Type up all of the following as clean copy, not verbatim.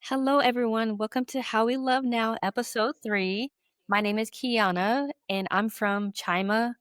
Hello, everyone. Welcome to How We Love Now, episode 3. My name is Keana, and I'm from Chima.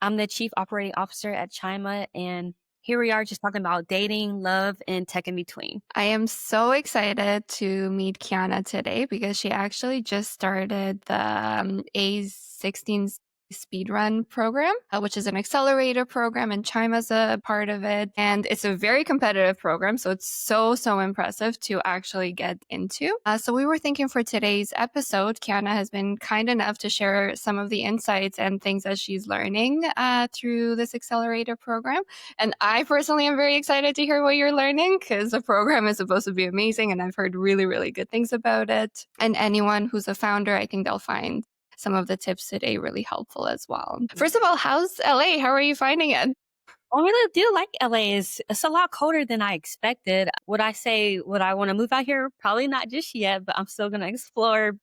I'm the chief operating officer at Chima, and here we are just talking about dating, love, and tech in between. I am so excited to meet Keana today because she actually just started the a16z Speedrun program, which is an accelerator program, and Chima's a part of it. And it's a very competitive program, so it's so impressive to actually get into. So we were thinking for today's episode, Keana has been kind enough to share some of the insights and things that she's learning through this accelerator program. And I personally am very excited to hear what you're learning because the program is supposed to be amazing and I've heard really good things about it. And anyone who's a founder, I think they'll find some of the tips today really helpful as well. First of all, how's LA? How are you finding it? I really do like LA. It's a lot colder than I expected. Would I want to move out here? Probably not just yet, but I'm still going to explore.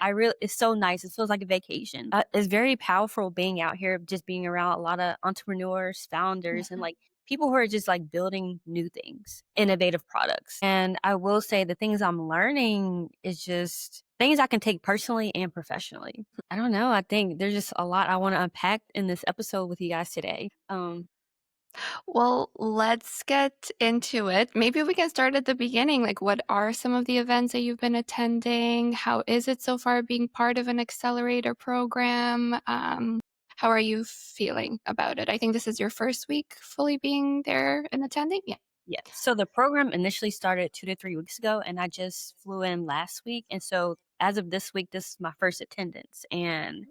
It's so nice. It feels like a vacation. It's very powerful being out here, just being around a lot of entrepreneurs, founders, and like people who are just like building new things, innovative products. And I will say the things I'm learning is just things I can take personally and professionally. I don't know. I think there's just a lot I want to unpack in this episode with you guys today. Well, let's get into it. Maybe we can start at the beginning. Like, what are some of the events that you've been attending? How is it so far being part of an accelerator program? How are you feeling about it? I think this is your first week fully being there and attending. Yeah. Yes. So the program initially started 2 to 3 weeks ago, and I just flew in last week. And so as of this week, this is my first attendance. And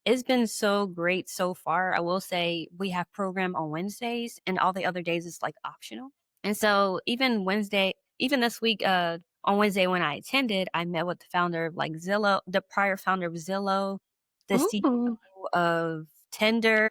it's been so great so far. I will say we have program on Wednesdays, and all the other days is like optional. And so even this week, on Wednesday when I attended, I met with the founder of like Zillow, the prior founder of Zillow, the Ooh. CEO of Tinder,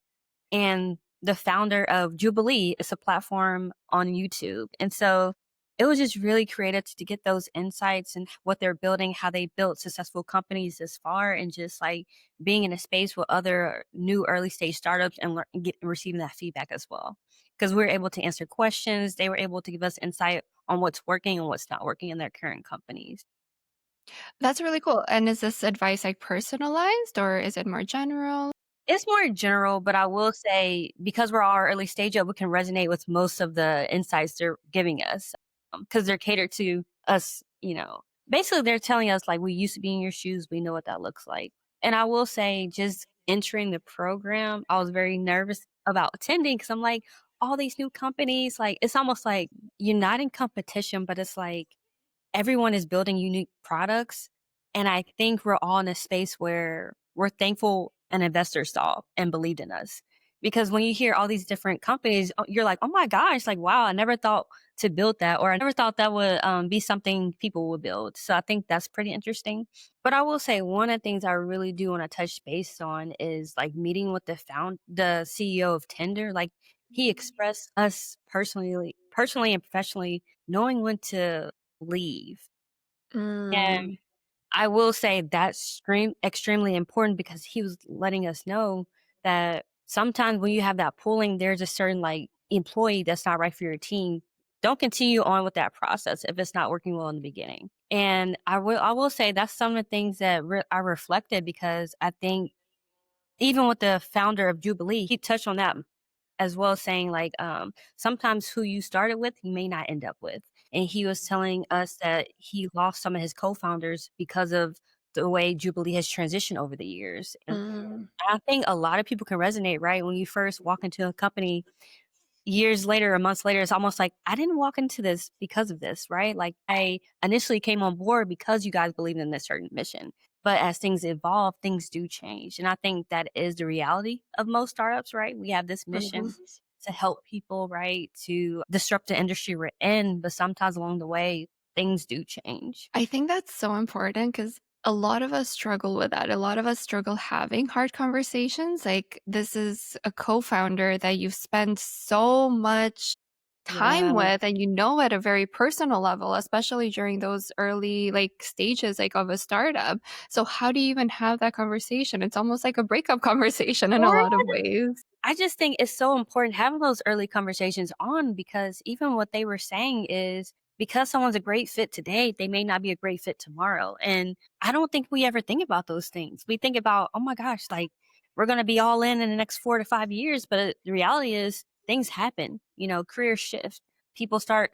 and the founder of Jubilee. It's a platform on YouTube. And so it was just really creative to get those insights and what they're building, how they built successful companies this far, and just like being in a space with other new early stage startups and receiving that feedback as well. Because we were able to answer questions, they were able to give us insight on what's working and what's not working in their current companies. That's really cool. And is this advice like personalized or is it more general? It's more general, but I will say because we're all early stage up, we can resonate with most of the insights they're giving us because they're catered to us, Basically, they're telling us, like, we used to be in your shoes. We know what that looks like. And I will say, just entering the program, I was very nervous about attending because I'm like, all these new companies, like, it's almost like you're not in competition, but it's like everyone is building unique products. And I think we're all in a space where we're thankful an investor saw and believed in us. Because when you hear all these different companies, you're like, oh my gosh, like, wow, I never thought to build that, or I never thought that would be something people would build. So I think that's pretty interesting. But I will say one of the things I really do want to touch base on is like meeting with the CEO of Tinder. Like he expressed us personally and professionally knowing when to leave. And Mm. I will say that's extremely important because he was letting us know that sometimes when you have that pooling, there's a certain like employee that's not right for your team. Don't continue on with that process if it's not working well in the beginning. And I will say that's some of the things that I reflected because I think even with the founder of Jubilee, he touched on that as well as saying like sometimes who you started with you may not end up with, and he was telling us that he lost some of his co-founders because of the way Jubilee has transitioned over the years. And Mm. I think a lot of people can resonate, right? When you first walk into a company years later or months later, it's almost like I didn't walk into this because of this, right? Like I initially came on board because you guys believed in this certain mission. But as things evolve, things do change. And I think that is the reality of most startups, right? We have this Mhm. mission to help people, right? To disrupt the industry we're in. But sometimes along the way, things do change. I think that's so important because a lot of us struggle with that. A lot of us struggle having hard conversations. Like, this is a co founder that you've spent so much time Yeah. with and you know at a very personal level, especially during those early like stages like of a startup. So how do you even have that conversation? It's almost like a breakup conversation in a lot of ways. I just think it's so important having those early conversations on because even what they were saying is because someone's a great fit today, they may not be a great fit tomorrow. And I don't think we ever think about those things. We think about, oh my gosh, like we're going to be all in the next 4 to 5 years. But the reality is things happen, career shift, people start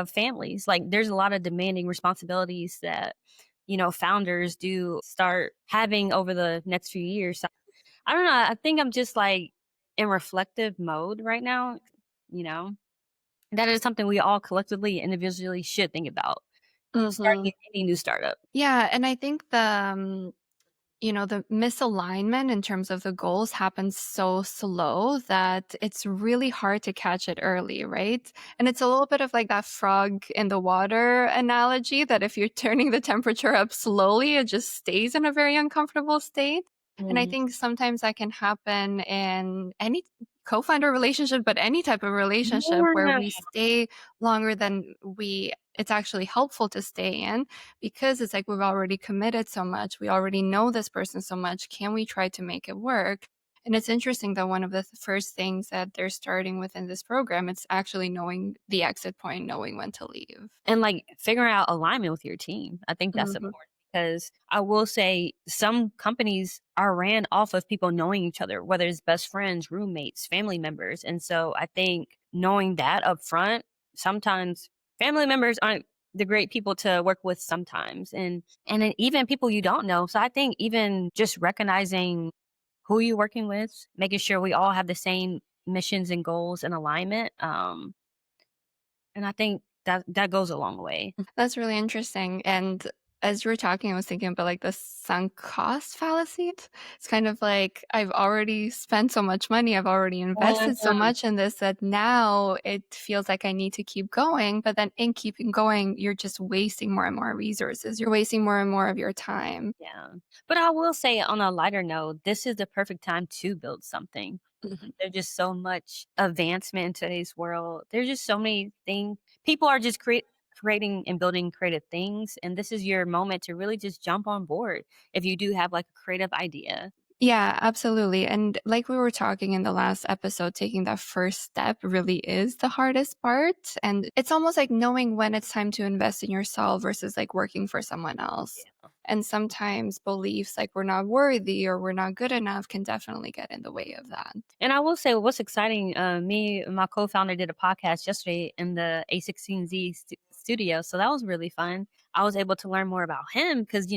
families. Like there's a lot of demanding responsibilities that, founders do start having over the next few years. So, I don't know. I think I'm just like in reflective mode right now, you know? That is something we all collectively, individually should think about Mhm. starting any new startup. Yeah, and I think the misalignment in terms of the goals happens so slow that it's really hard to catch it early, right? And it's a little bit of like that frog in the water analogy that if you're turning the temperature up slowly, it just stays in a very uncomfortable state. And I Mhm. think sometimes that can happen in any co-founder relationship, but any type of relationship where Yeah. we stay longer than it's actually helpful to stay in, because it's like we've already committed so much. We already know this person so much. Can we try to make it work? And it's interesting that one of the first things that they're starting within this program, it's actually knowing the exit point, knowing when to leave. And, like, figuring out alignment with your team. I think that's Mhm. important because I will say some companies are ran off of people knowing each other, whether it's best friends, roommates, family members, and so I think knowing that up front, sometimes family members aren't the great people to work with sometimes, and then even people you don't know. So I think even just recognizing who you're working with, making sure we all have the same missions and goals and alignment, and I think that goes a long way. That's really interesting. And as you were talking, I was thinking about like the sunk cost fallacy. It's kind of like I've already spent so much money, I've already invested so Mhm. much in this that now it feels like I need to keep going. But then in keeping going, you're just wasting more and more resources. You're wasting more and more of your time. Yeah. But I will say on a lighter note, this is the perfect time to build something. Mhm. There's just so much advancement in today's world. There's just so many things. People are just creating and building creative things. And this is your moment to really just jump on board if you do have like a creative idea. Yeah, absolutely. And like we were talking in the last episode, taking that first step really is the hardest part. And it's almost like knowing when it's time to invest in yourself versus like working for someone else. And sometimes beliefs like we're not worthy or we're not good enough can definitely get in the way of that. And I will say what's exciting, me and my co-founder did a podcast yesterday in the A16Z studio. So that was really fun. I was able to learn more about him because,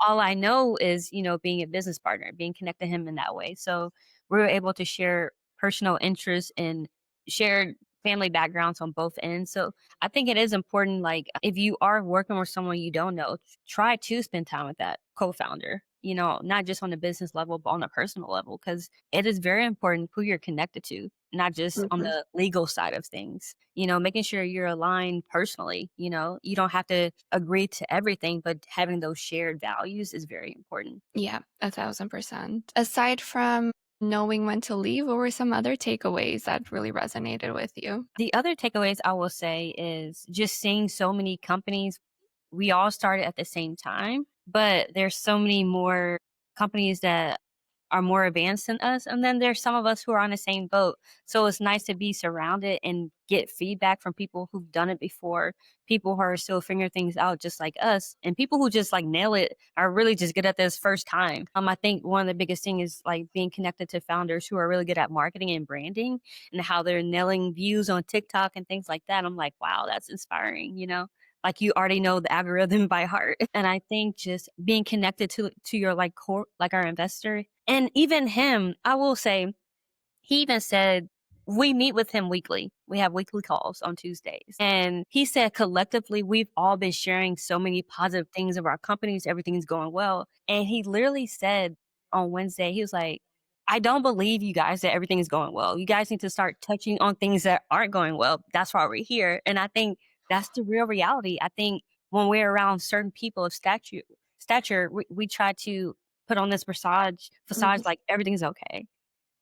all I know is, being a business partner, being connected to him in that way. So we were able to share personal interests and shared family backgrounds on both ends. So I think it is important, like if you are working with someone you don't know, try to spend time with that co-founder, not just on the business level, but on a personal level, because it is very important who you're connected to, not just on Mhm. the legal side of things. Making sure you're aligned personally, you don't have to agree to everything, but having those shared values is very important. Yeah, 1,000%. Aside from knowing when to leave, what were some other takeaways that really resonated with you? The other takeaways I will say is just seeing so many companies. We all started at the same time, but there's so many more companies that are more advanced than us, and then there's some of us who are on the same boat. So it's nice to be surrounded and get feedback from people who've done it before, people who are still figuring things out just like us, and people who just like nail it are really just good at this first time. I think one of the biggest thing is like being connected to founders who are really good at marketing and branding and how they're nailing views on TikTok and things like that. I'm like, wow, that's inspiring. Like you already know the algorithm by heart. And I think just being connected to your like core, like our investor, and even him, I will say he even said we meet with him weekly. We have weekly calls on Tuesdays. And he said collectively, we've all been sharing so many positive things of our companies. Everything's going well. And he literally said on Wednesday, he was like, I don't believe you guys that everything is going well. You guys need to start touching on things that aren't going well. That's why we're here. And I think that's the real reality. I think when we're around certain people of stature, we try to put on this facade Mhm. like everything's okay.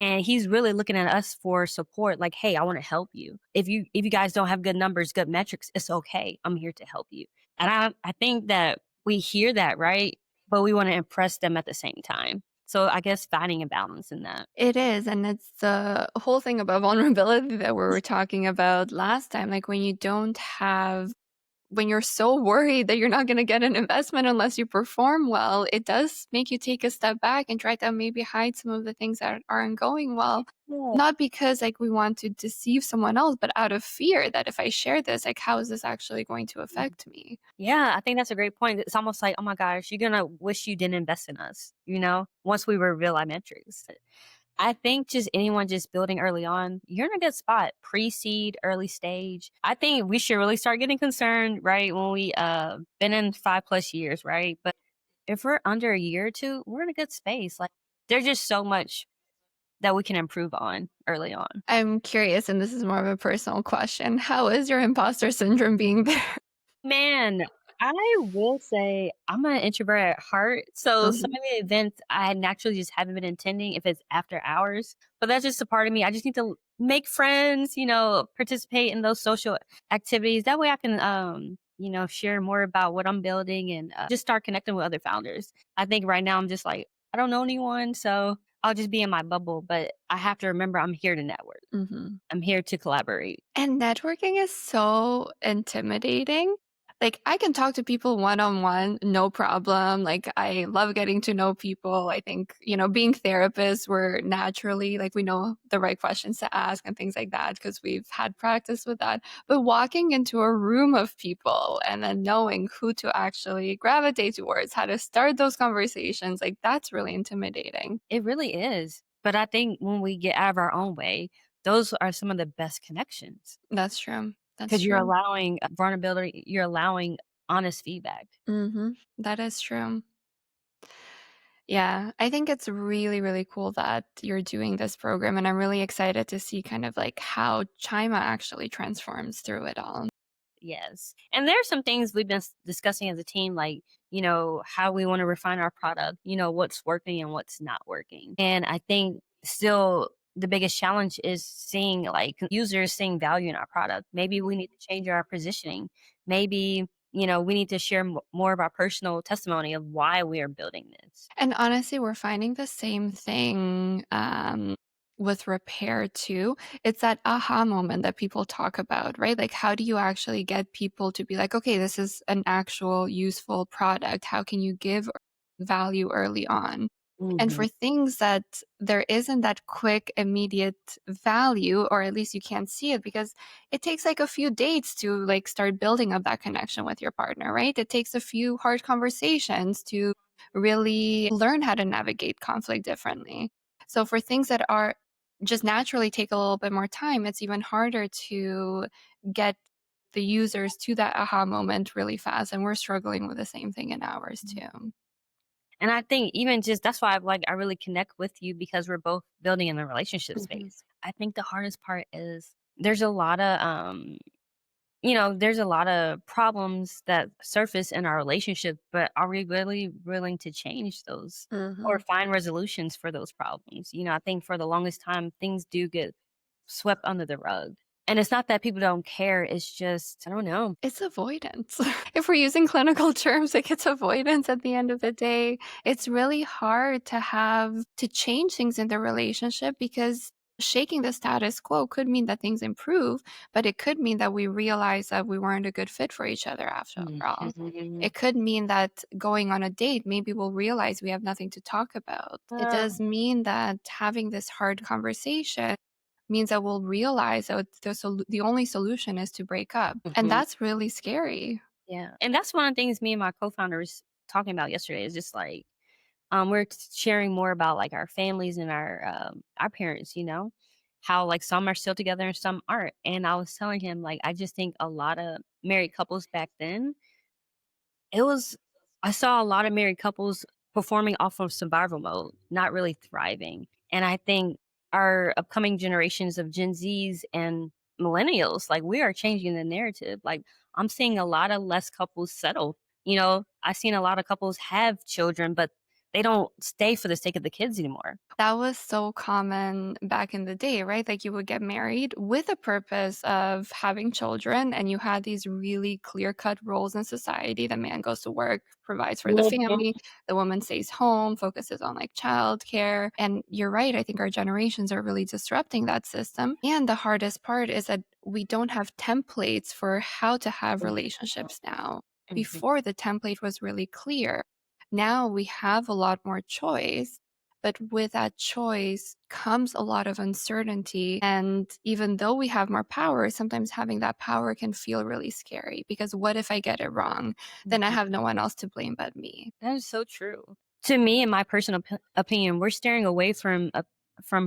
And he's really looking at us for support, like, "Hey, I wanna help you. If you guys don't have good numbers, good metrics, it's okay. I'm here to help you." And I think that we hear that, right? But we wanna impress them at the same time. So I guess finding a balance in that. It is, and it's the whole thing about vulnerability that we were talking about last time. Like when you don't have when you're so worried that you're not going to get an investment unless you perform well, it does make you take a step back and try to maybe hide some of the things that aren't going well. Yeah. Not because like we want to deceive someone else, but out of fear that if I share this, like how is this actually going to affect me? Yeah, I think that's a great point. It's almost like, oh my gosh, you're gonna wish you didn't invest in us, once we reveal our metrics. I think just anyone just building early on, you're in a good spot. Pre-seed, early stage. I think we should really start getting concerned, right? When we been in 5+ years, right? But if we're under a year or two, we're in a good space. Like there's just so much that we can improve on early on. I'm curious, and this is more of a personal question. How is your imposter syndrome being there? Man, I will say I'm an introvert at heart, so some Mhm, of the events I naturally just haven't been attending if it's after hours, but that's just a part of me. I just need to make friends, participate in those social activities. That way I can, share more about what I'm building and just start connecting with other founders. I think right now I'm just like, I don't know anyone, so I'll just be in my bubble, but I have to remember I'm here to network. mhm. I'm here to collaborate. And networking is so intimidating. Like, I can talk to people one on one, no problem. Like, I love getting to know people. I think, being therapists, we're naturally, like, we know the right questions to ask and things like that because we've had practice with that. But walking into a room of people and then knowing who to actually gravitate towards, how to start those conversations, like, that's really intimidating. It really is. But I think when we get out of our own way, those are some of the best connections That's true. That's because you're true. allowing vulnerability, you're allowing honest feedback. That is true. Yeah, I think it's really, really cool that you're doing this program, and I'm really excited to see kind of like how Chima actually transforms through it all. Yes. And there are some things we've been discussing as a team, like, how we want to refine our product, what's working and what's not working. And I think still the biggest challenge is seeing like users seeing value in our product. Maybe we need to change our positioning. Maybe, we need to share more of our personal testimony of why we are building this. And honestly, we're finding the same thing with repair too. It's that aha moment that people talk about, right? Like, how do you actually get people to be like, okay, this is an actual useful product? How can you give value early on? And Hmm. for things that there isn't that quick, immediate value, or at least you can't see it because it takes like a few dates to like start building up that connection with your partner, right? It takes a few hard conversations to really learn how to navigate conflict differently. So for things that are just naturally take a little bit more time, it's even harder to get the users to that aha moment really fast. And we're struggling with the same thing in ours too. And I think even just that's why I really connect with you because we're both building in the relationship Mhm. space. I think the hardest part is there's a lot of there's a lot of problems that surface in our relationship, but are we really willing to change those or Mhm. find resolutions for those problems? I think for the longest time things do get swept under the rug. And it's not that people don't care, it's just I don't know. It's avoidance. If we're using clinical terms, like it's avoidance at the end of the day. It's really hard to have to change things in the relationship because shaking the status quo could mean that things improve, but it could mean that we realize that we weren't a good fit for each other after all. Mhm. It could mean that going on a date, maybe we'll realize we have nothing to talk about. It does mean that having this hard conversation means that we'll realize that the only solution is to break up. And Mhm. that's really scary. Yeah, and that's one of the things me and my co-founders talking about yesterday is just like, we're sharing more about like our families and our parents, how like some are still together and some aren't. And I was telling him like I just think a lot of married couples back then it was I saw a lot of married couples performing off of survival mode, not really thriving. And I think our upcoming generations of Gen Zs and millennials, like we are changing the narrative. Like I'm seeing a lot of less couples settle. I've seen a lot of couples have children, but they don't stay for the sake of the kids anymore. That was so common back in the day, right? Like you would get married with a purpose of having children, and you had these really clear cut roles in society. The man goes to work, provides for the Mhm. family, the woman stays home, focuses on like childcare. And you're right. I think our generations are really disrupting that system. And the hardest part is that we don't have templates for how to have relationships now. Mhm. Before, the template was really clear. Now we have a lot more choice, but with that choice comes a lot of uncertainty. And even though we have more power, sometimes having that power can feel really scary because what if I get it wrong? Then I Mhm. have no one else to blame but me. That is so true. To me, in my personal opinion, we're steering away from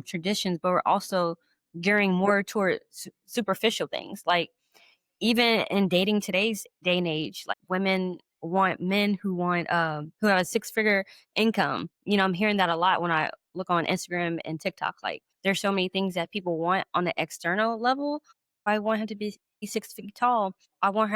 traditions, but we're also gearing more toward superficial things. Like even in dating today's day and age, like women want men who have a six-figure income. I'm hearing that a lot when I look on Instagram and TikTok. Like there's so many things that people want on the external level. I want him to be 6 feet tall. I want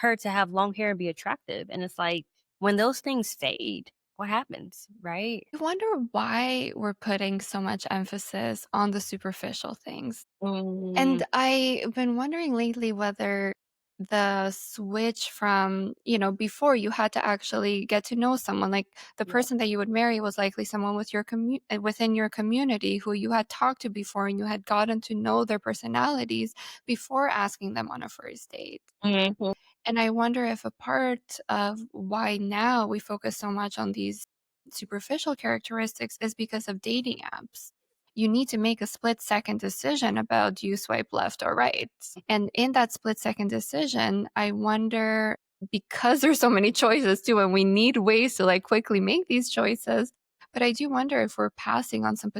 her to have long hair and be attractive. And it's like when those things fade, what happens, right? I wonder why we're putting so much emphasis on the superficial things. Mm, And I've been wondering lately whether the switch from, before you had to actually get to know someone, like the yeah. person that you would marry was likely someone within your community who you had talked to before and you had gotten to know their personalities before asking them on a first date. Mhm. And I wonder if a part of why now we focus so much on these superficial characteristics is because of dating apps. You need to make a split second decision about do you swipe left or right. And in that split second decision, I wonder because there's so many choices too, and we need ways to like quickly make these choices. But I do wonder if we're passing on some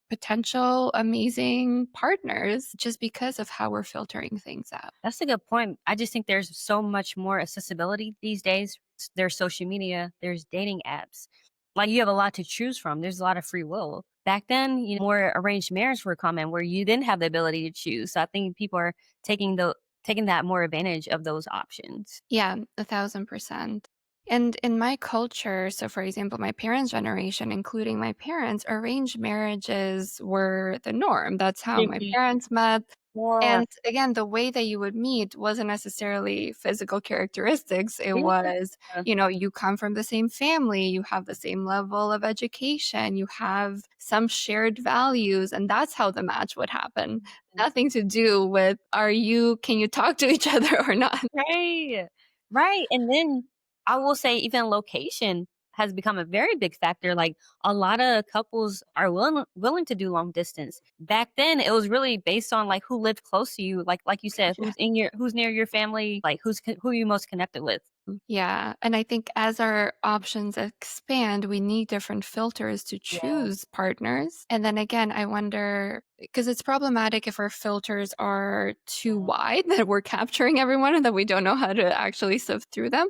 potential amazing partners just because of how we're filtering things out. That's a good point. I just think there's so much more accessibility these days. There's social media, there's dating apps. Like you have a lot to choose from. There's a lot of free will. Back then, more arranged marriage were common where you didn't have the ability to choose. So I think people are taking that more advantage of those options. Yeah, 1,000%. And in my culture, so for example, my parents' generation, including my parents, arranged marriages were the norm. That's how my Mhm. parents met. Yeah. And again, the way that you would meet wasn't necessarily physical characteristics. It Yeah. was, you come from the same family, you have the same level of education, you have some shared values, and that's how the match would happen. Nothing to do with can you talk to each other or not? Right. Right, and then I will say even location has become a very big factor, like, a lotta couples are willing to do long distance. Back then, it was really based on, like, who lived close to you, like you said, who's near your family, like, who you most connected with. Yeah, and I think as our options expand, we need different filters to Yeah. choose partners. And then again, I wonder because it's problematic if our filters are too wide that we're capturing everyone and that we don't know how to actually sift through them.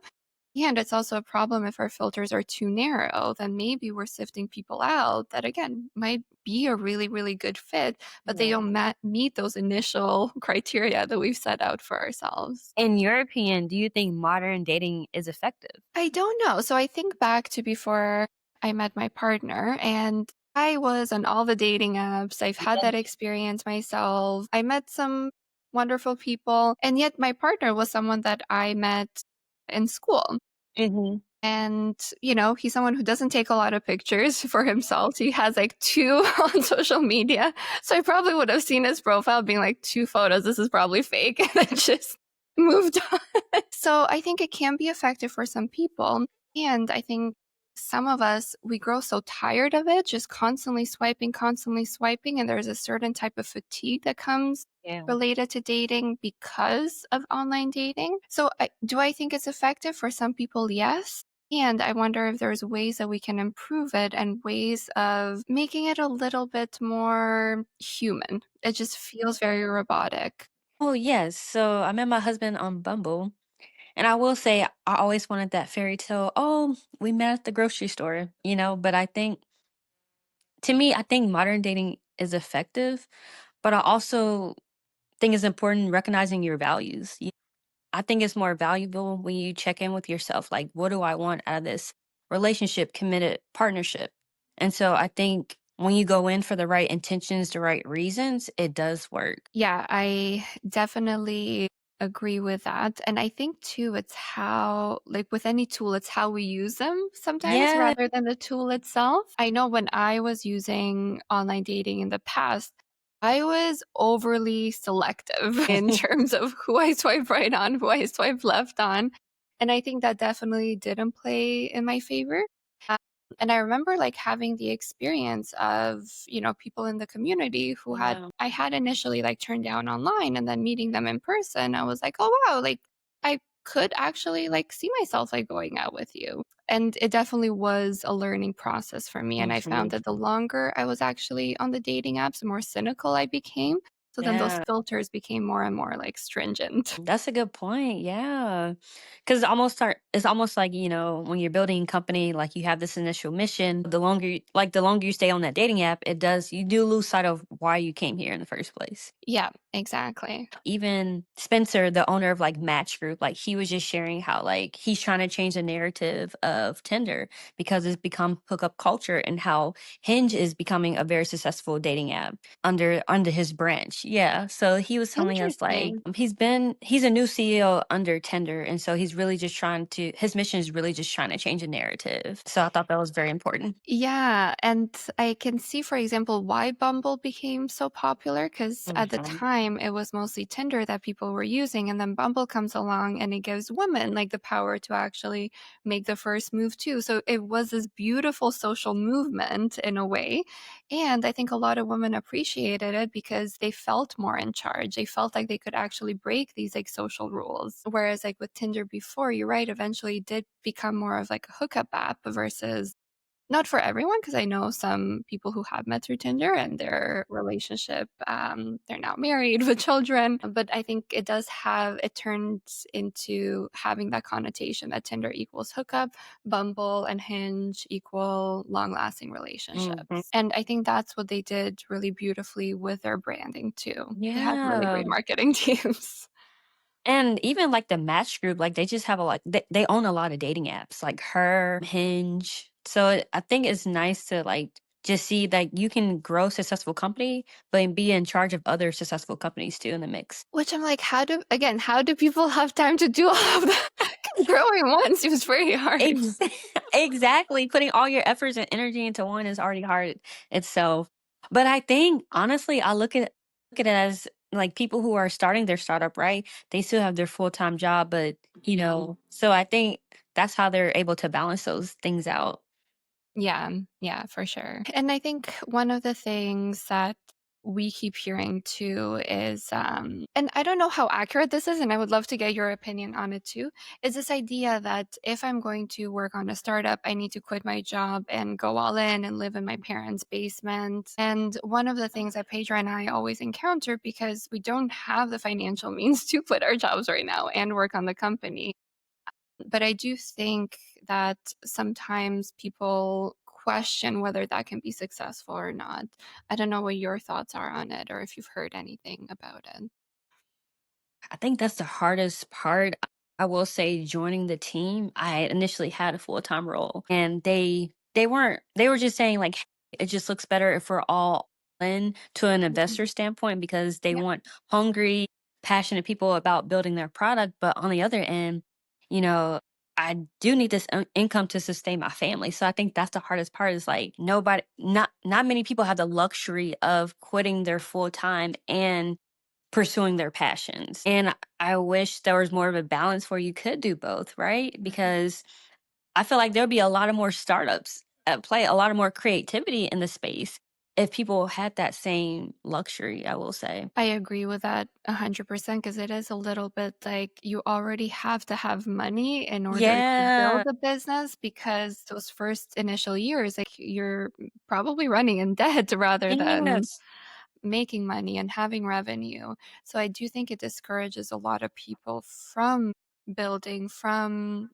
And it's also a problem if our filters are too narrow, then maybe we're sifting people out that again might be a really, really good fit, but they Yeah. don't meet those initial criteria that we've set out for ourselves. In your opinion, do you think modern dating is effective? I don't know. So I think back to before I met my partner, and I was on all the dating apps. I've had Yeah. that experience myself. I met some wonderful people, and yet my partner was someone that I met in school. Mhm. And, he's someone who doesn't take a lot of pictures for himself. He has like two on social media. So I probably would have seen his profile being like two photos. This is probably fake. And then just moved on. So I think it can be effective for some people. And I think some of us, we grow so tired of it, just constantly swiping, constantly swiping. And there's a certain type of fatigue that comes Yeah. related to dating because of online dating. So do I think it's effective for some people? Yes. And I wonder if there's ways that we can improve it and ways of making it a little bit more human. It just feels very robotic. Oh, yes. So I met my husband on Bumble. And I will say, I always wanted that fairy tale. Oh, we met at the grocery store, But to me, I think modern dating is effective, but I also think it's important recognizing your values. I think it's more valuable when you check in with yourself. Like, what do I want out of this relationship, committed partnership. And so I think when you go in for the right intentions, the right reasons, it does work. Yeah, I definitely agree with that. And I think too, it's how, like with any tool, it's how we use them sometimes Yeah. rather than the tool itself. I know when I was using online dating in the past, I was overly selective in terms of who I swipe right on, who I swipe left on. And I think that definitely didn't play in my favor. And I remember like having the experience of, people in the community who Yeah. I had initially like turned down online, and then meeting them in person. I was like, oh, wow, like I could actually like see myself like going out with you. And it definitely was a learning process for me. And I found Mhm. that the longer I was actually on the dating apps, the more cynical I became. So then those Yeah. filters became more and more like stringent. That's a good point. Yeah. Cause it's almost like, when you're building a company, like you have this initial mission, the longer you stay on that dating app, you do lose sight of why you came here in the first place. Yeah, exactly. Even Spencer, the owner of like Match Group, like he was just sharing how like he's trying to change the narrative of Tinder because it's become hookup culture, and how Hinge is becoming a very successful dating app under his branch. Yeah. So he was telling us like Interesting. he's a new CEO under Tinder, and so his mission is really just trying to change the narrative. So I thought that was very important. Yeah, and I can see, for example, why Bumble became so popular because at the Mhm. time it was mostly Tinder that people were using, and then Bumble comes along and it gives women like the power to actually make the first move too. So it was this beautiful social movement in a way. And I think a lot of women appreciated it because they felt more in charge. They felt like they could actually break these like social rules. Whereas like with Tinder before, you're right, eventually it did become more of like a hookup app versus not for everyone, because I know some people who have met through Tinder and their relationship, they're now married with children. But I think it turns into having that connotation that Tinder equals hookup, Bumble and Hinge equal long lasting Mhm. relationships. And I think that's what they did really beautifully with their branding too. They had really Yeah. great marketing teams. And even like the Match Group, like they just have they own a lot of dating apps, like Her, Hinge. So I think it's nice to like just see that you can grow a successful company, but be in charge of other successful companies too in the mix. Which I'm like, how do people have time to do all of that? Growing one seems very hard. Ex- exactly. Putting all your efforts and energy into one is already hard itself. But I think honestly, look at it as like people who are starting their startup, right? They still have their full-time job, but so I think that's how they're able to balance those things out. Yeah, yeah, for sure. And I think one of the things that we keep hearing too is, and I don't know how accurate this is, and I would love to get your opinion on it too, is this idea that if I'm going to work on a startup, I need to quit my job and go all in and live in my parents' basement. And one of the things that Pedro and I always encounter, because we don't have the financial means to quit our jobs right now and work on the company, but I do think that sometimes people question whether that can be successful or not. I don't know what your thoughts are on it or if you've heard anything about it. I think that's the hardest part. I will say joining the team, I initially had a full-time role, and they were just saying like it just looks better if we're all in to an Mhm. investor standpoint, because they Yeah, want hungry, passionate people about building their product. But on the other end, you know, I do need this income to sustain my family. So I think that's the hardest part, is like not many people have the luxury of quitting their full time and pursuing their passions. And I wish there was more of a balance where you could do both, right? Because I feel like there'll be a lot of more startups at play, a lot of more creativity in the space if people had that same luxury, I will say. I agree with that 100% because it is a little bit like you already have to have money in order to build Yeah. a business because those first initial years, like you're probably running in debt rather than Yes. making money and having revenue. So I do think it discourages a lot of people from building, from,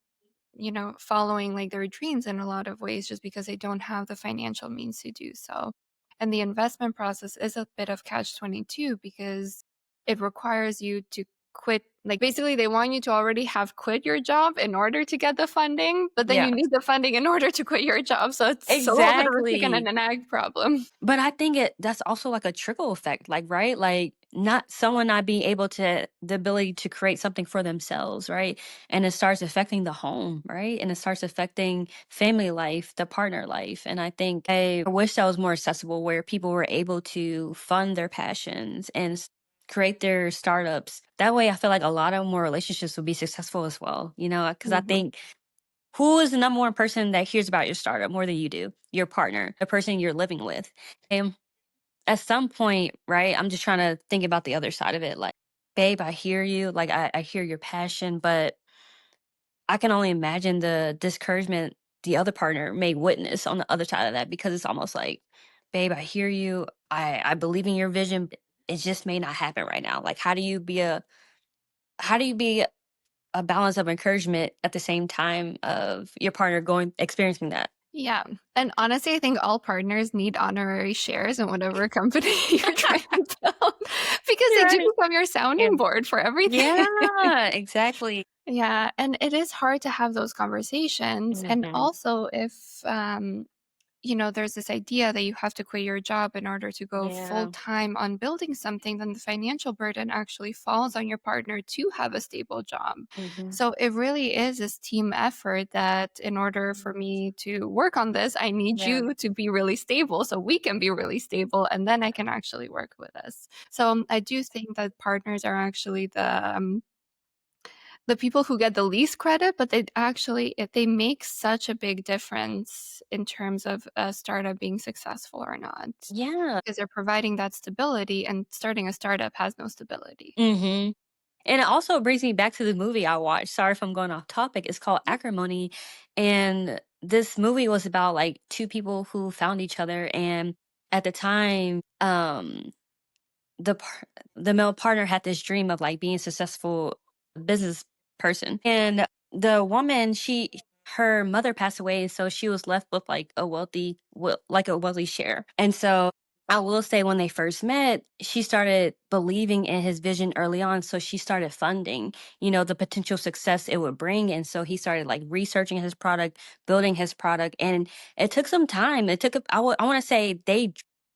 following like their dreams in a lot of ways just because they don't have the financial means to do so. And the investment process is a bit of catch 22 because it requires you to quit, like basically they want you to already have quit your job in order to get the funding, but then Yeah. you need the funding in order to quit your job. So it's a little bit of a chicken Exactly. and an egg problem. But I think that's also like a trickle effect, like, right? Like not someone not being able to the ability to create something for themselves, right? And it starts affecting the home, right? And it starts affecting family life, the partner life. And I think I wish that was more accessible where people were able to fund their passions and create their startups. That way I feel like a lot of more relationships would be successful as well, because I Mhm. think who is the number one person that hears about your startup more than you do? Your partner, the person you're living with. And at some point, right, I'm just trying to think about the other side of it. Like, babe, I hear you. Like, I hear your passion, but I can only imagine the discouragement the other partner may witness on the other side of that because it's almost like, babe, I hear you. I believe in your vision. But it just may not happen right now. Like, how do you be a balance of encouragement at the same time of your partner going experiencing that? Yeah. And honestly, I think all partners need honorary shares in whatever company you're trying to build because You're they do right. become your Yeah. sounding board for everything. Yeah, exactly. Yeah, and it is hard to have those conversations. And Mhm. also, if there's this idea that you have to quit your job in order to go full Yeah. time on building something, then the financial burden actually falls on your partner to have a stable job. Mhm. So it really is this team effort that in order for me to work on this, I need Yeah. you to be really stable so we can be really stable and then I can actually work with us. So I do think that partners are actually the people who get the least credit, but they make such a big difference in terms of a startup being successful or not. Yeah. Because they're providing that stability, and starting a startup has no stability. Mhm. And it also brings me back to the movie I watched. Sorry if I'm going off topic. It's called Acrimony. And this movie was about like two people who found each other. And at the time, the par- the male partner had this dream of like being a successful business person, and the woman, her mother passed away, so she was left with like a wealthy share. And so I will say when they first met, she started believing in his vision early on, so she started funding the potential success it would bring. And so he started like researching his product, building his product, and it took some time. It took I want to say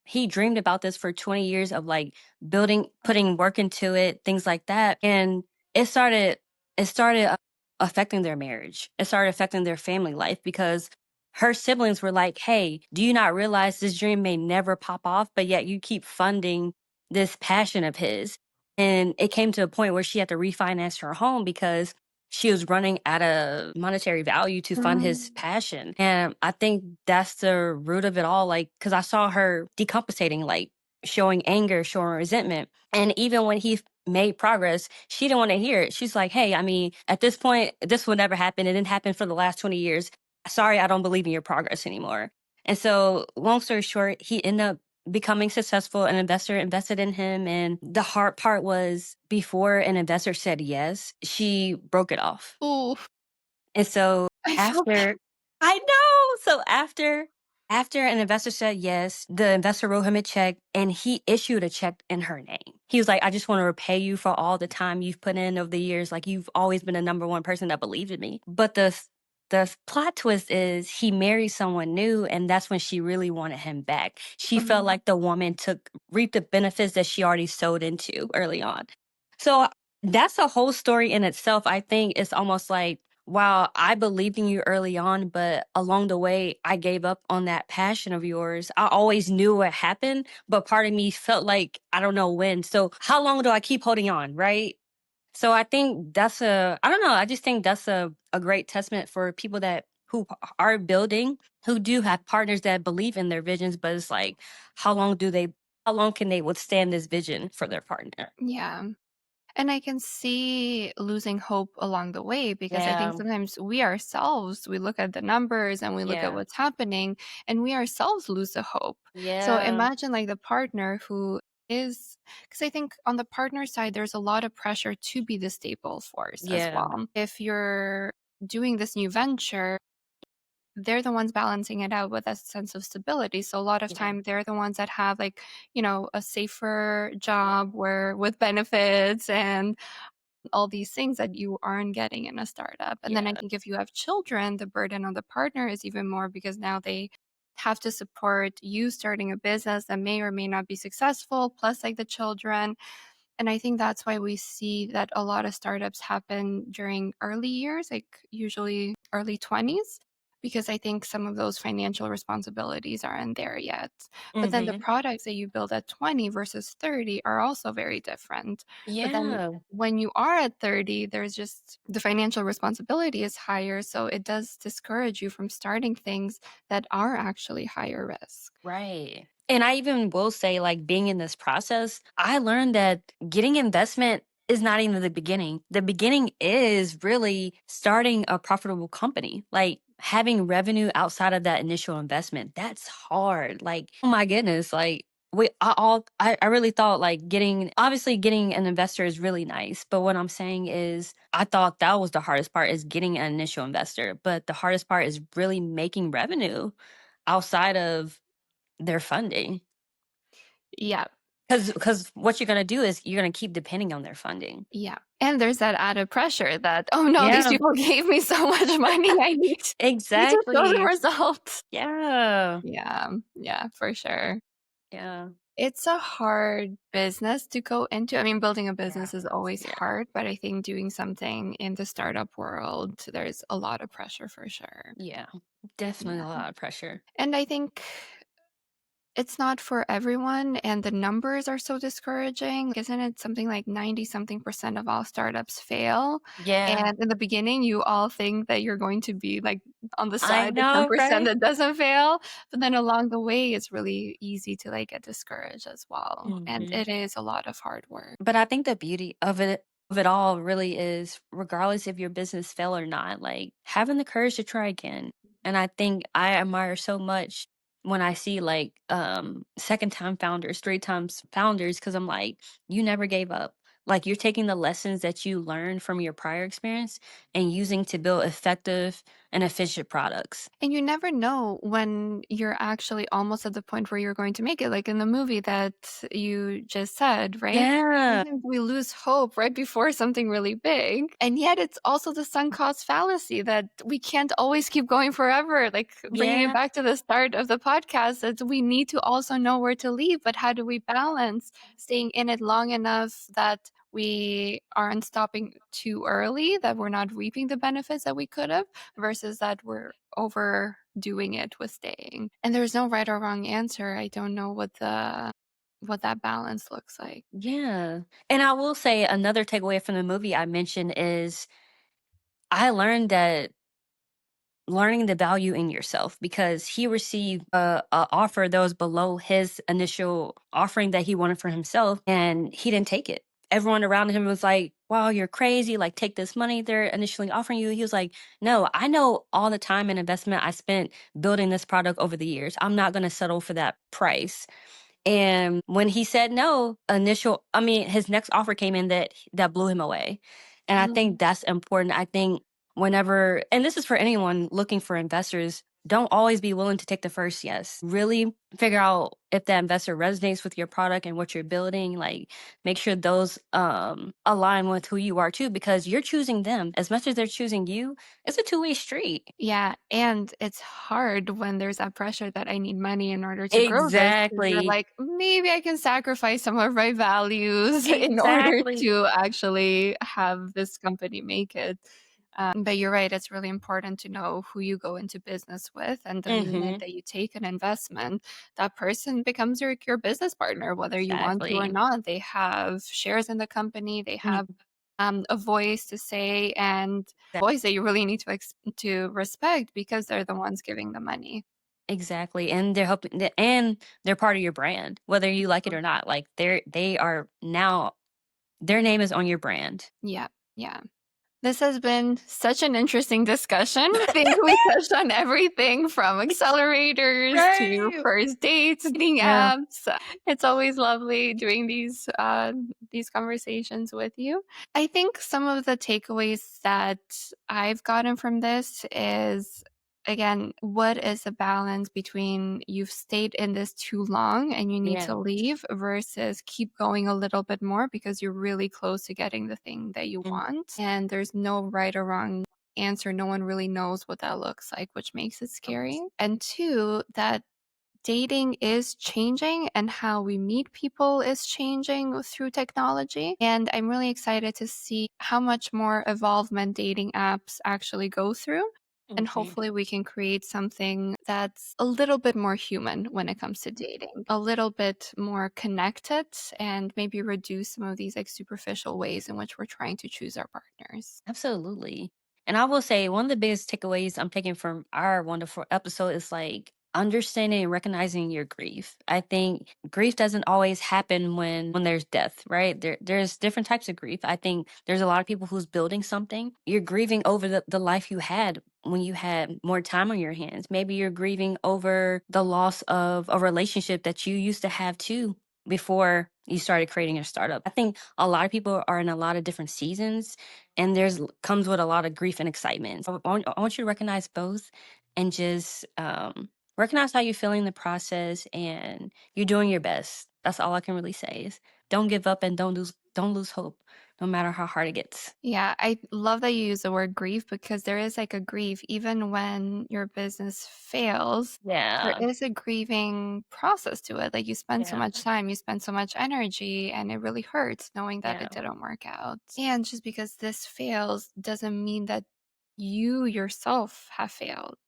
he dreamed about this for 20 years of like building, putting work into it, things like that. And it started, it started affecting their marriage. It started affecting their family life because her siblings were like, "Hey, do you not realize this dream may never pop off, but yet you keep funding this passion of his?" And it came to a point where she had to refinance her home because she was running out of monetary value to fund his Mm. passion. And I think that's the root of it all. Like, cause I saw her decompensating, like showing anger, showing resentment. And even when he made progress, she didn't want to hear it. She's like, "Hey, I mean, at this point, this will never happen. It didn't happen for the last 20 years. Sorry, I don't believe in your progress anymore." And so, long story short, he ended up becoming successful. An investor invested in him. And the hard part was before an investor said yes, she broke it off. Ooh, And so I felt that. after I know. So after an investor said yes, the investor wrote him a check and he issued a check in her name. He was like, "I just want to repay you for all the time you've put in over the years. Like you've always been the number one person that believed in me." But the plot twist is he married someone new, and that's when she really wanted him back. She felt Mhm. like the woman reaped the benefits that she already sowed into early on. So that's a whole story in itself. I think it's almost like, wow, I believed in you early on, but along the way, I gave up on that passion of yours. I always knew what happened, but part of me felt like I don't know when. So how long do I keep holding on, right? So I think I don't know, I just think that's a great testament for people who are building, who do have partners that believe in their visions, but it's like, how long do they, how long can they withstand this vision for their partner? Yeah. And I can see losing hope along the way because I think Yeah. sometimes we look at the numbers and we look at Yeah. what's happening and we ourselves lose the hope. So Yeah. imagine like the partner who is, because I think on the partner side, there's a lot of pressure to be the stable force as Yeah. well. If you're doing this new venture, they're the ones balancing it out with a sense of stability. So a lot of Yeah. time they're the ones that have like, a safer job where with benefits and all these things that you aren't getting in a startup. And then I Yeah. think if you have children, the burden on the partner is even more because now they have to support you starting a business that may or may not be successful, plus like the children. And I think that's why we see that a lot of startups happen during early years, like usually early 20s, because I think some of those financial responsibilities aren't there yet. But then the Mm-hmm. products that you build at 20 versus 30 are also very different. But then Yeah. when you are at 30, there's just the financial responsibility is higher. So it does discourage you from starting things that are actually higher risk. Right. And I even will say, like, being in this process, I learned that getting investment is not even the beginning. The beginning is really starting a profitable company, like having revenue outside of that initial investment. That's hard. Like, oh my goodness. Like, I really thought like obviously getting an investor is really nice. But what I'm saying is, I thought that was the hardest part is getting an initial investor. But the hardest part is really making revenue outside of their funding. Yeah. Because what you're gonna do is you're gonna keep depending on their funding. Yeah. And there's that added pressure that, oh no, these Yeah, people gave me so much money. I need to show the exactly. results. Yeah, Yeah. Yeah, for sure. yeah, It's a hard business to go into. I mean, building a yeah, business is always yeah, hard, but I think doing something in the startup world, there's a lot of pressure for sure. yeah. Definitely a Yeah. lot of pressure. And I think it's not for everyone, and the numbers are so discouraging. Isn't it something like 90 something percent of all startups fail? Yeah, And in the beginning, you all think that you're going to be like on the I side, the know, 10% right? that doesn't fail. But then along the way, it's really easy to like get discouraged as well. And Mhm. it is a lot of hard work. But I think the beauty of it all really is regardless if your business fail or not, like having the courage to try again. And I think I admire so much when I see like second time founders, three times founders, because I'm like, you never gave up. Like you're taking the lessons that you learned from your prior experience and using to build effective and efficient products. And you never know when you're actually almost at the point where you're going to make it, like in the movie that you just said, right? Yeah. Sometimes we lose hope right before something really big. And yet it's also the sunk cost fallacy that we can't always keep going forever. Like bringing it Yeah. back to the start of the podcast, that we need to also know where to leave. But how do we balance staying in it long enough that we aren't stopping too early, that we're not reaping the benefits that we could have, versus that we're overdoing it with staying? And there's no right or wrong answer. I don't know what that balance looks like. Yeah. And I will say another takeaway from the movie I mentioned is I learned that learning the value in yourself because he received a offer that was below his initial offering that he wanted for himself and he didn't take it. Everyone around him was like, wow, you're crazy, like take this money they're initially offering you. He was like, no, I know all the time and investment I spent building this product over the years, I'm not going to settle for that price. And when he said no, his next offer came in that blew him away. And I think that's important. I think whenever, and this is for anyone looking for investors, don't always be willing to take the first yes. Really figure out if that investor resonates with your product and what you're building. Like make sure those align with who you are too, because you're choosing them as much as they're choosing you. It's a two-way street. Yeah, and it's hard when there's that pressure that I need money in order to grow this, because you're Exactly. like, maybe I can sacrifice some of my values in order Exactly. to actually have this company make it. But you're right, it's really important to know who you go into business with. And the minute Mm-hmm. that you take an investment, that person becomes your business partner, whether you want to or Exactly. not. They have shares in the company, they have Mhm. a voice to say, and voice that you really need to respect because they're the ones giving the money. Exactly. And and they're part of your brand, whether you like it or not. Like they are now their name is on your brand. Yeah, yeah. This has been such an interesting discussion. I think we touched on everything from accelerators to Right. first dates, dating Yeah. apps. It's always lovely doing these conversations with you. I think some of the takeaways that I've gotten from this is again, what is the balance between you've stayed in this too long and you need Yeah. to leave versus keep going a little bit more because you're really close to getting the thing that you Mm. want. And there's no right or wrong answer. No one really knows what that looks like, which makes it scary. And two, that dating is changing and how we meet people is changing through technology. And I'm really excited to see how much more evolvement dating apps actually go through. And Mhm. hopefully, we can create something that's a little bit more human when it comes to dating, a little bit more connected, and maybe reduce some of these like superficial ways in which we're trying to choose our partners. Absolutely. And I will say one of the biggest takeaways I'm taking from our wonderful episode is like understanding and recognizing your grief. I think grief doesn't always happen when there's death, right? There's different types of grief. I think there's a lot of people who's building something. You're grieving over the life you had when you had more time on your hands. Maybe you're grieving over the loss of a relationship that you used to have too before you started creating your startup. I think a lot of people are in a lot of different seasons, and there's comes with a lot of grief and excitement. So I want you to recognize both and just recognize how you're feeling in the process, and you're doing your best. That's all I can really say is don't give up and don't lose hope, no matter how hard it gets. Yeah, I love that you use the word grief because there is like a grief even when your business fails. There Yeah, is a grieving process to it. Like you spend so yeah, much time, you spend so much energy, and it really hurts knowing that yeah. it didn't work out. And just because this fails doesn't mean that you yourself have failed.